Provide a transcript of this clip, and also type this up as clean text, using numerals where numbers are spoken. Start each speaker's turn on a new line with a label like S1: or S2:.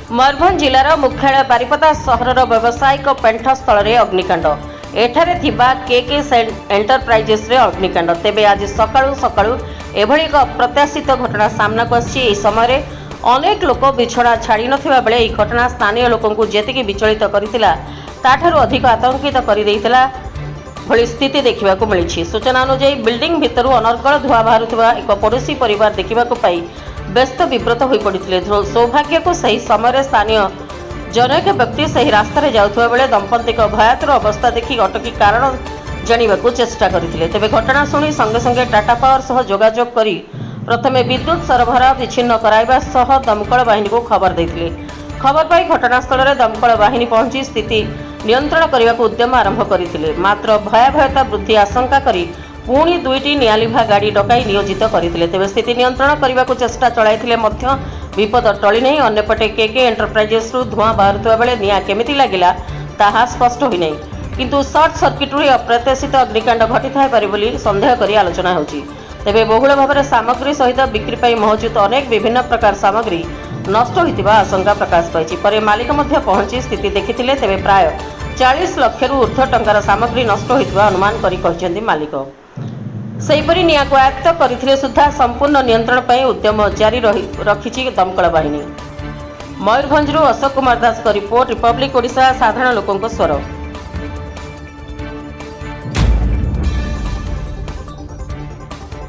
S1: मयूरभंज जिलार मुख्यालय बारिपदा सहरर व्यावसायिक पेंठस्थल में अग्निकांड। एठारे थिबा के एंटरप्राइजेस रे अग्निकांड। तेबे आज सकाळू सकाळू एभली एक अप्रत्याशित घटना सामना को आछि। एही समय अनेक लोक बिछड़ा छाड़ी नथिबा बेले एही घटना स्थानीय लोकंकु जेतिकी विचलित करितिला ताठारु अधिक आतंकित करि देइतिला भली स्थिति देखा मिली। सूचना अनुसार बिल्डिंग भितर अनर्गल धुआ बाहरुवा एक पड़ोशी परिवार देखा पाई व्यस्त विब्रत हो पड़ते। सौभाग्य को सही समय स्थानीय जनक व्यक्ति सही रास्तार जाऊा बेले दंपति भयातुर अवस्था देखि अटकी कारण जानवा चेष्टा करते। तेज घटना शुणी संगे संगे टाटा पावर सह जोगाजोग करी प्रथमे विद्युत सरबराह विच्छिन्न कराइबा सह दमकल बाहिनी को खबर देते। खबर पाई घटनास्थल में दमकल बाहिनी पहुंची स्थिति नियंत्रण करने को उद्यम आरंभ करते। मात्र भयावहता वृद्धि आशंका करी पुणी दुईटी निआलिभा गाड़ी डकाई नियोजित करते। तेज स्थिति नियंत्रण करने को चेष्टा चलाइथिले मध्य विपद टली नहीं। अन्यपटे के एंटरप्राइजेस धुआं बाहरुवा बेले निआं केमिति लागिला ताहा स्पष्ट होई नहीं, किंतु शॉर्ट सर्किट रू अप्रत्याशित अग्निकांड घटी थाई पारे बोली संदेह करी आलोचना होची। तेबे बहुल भाव में सामग्री सहित बिक्री पाई मौजूद अनेक विभिन्न प्रकार सामग्री नष्ट होइतिबा आशंका प्रकाश पाई। पर मालिक मध्य पहुंची स्थिति देखिथिले। तेबे प्राय 40 लाख रु ऊर्ध्व टंकार सामग्री नष्ट होइतिबा अनुमान करी कहचंदी मालिक। सेहीपरि निआं को आयत्त करथिले सुद्धा संपूर्ण नियंत्रण पाई उद्यम जारी रखिछि दमकल बाहिनी। मयूरभंजरू अशोक कुमार दास का रिपोर्ट, रिपब्लिक ओडिशा, साधारण लोकंक स्वर।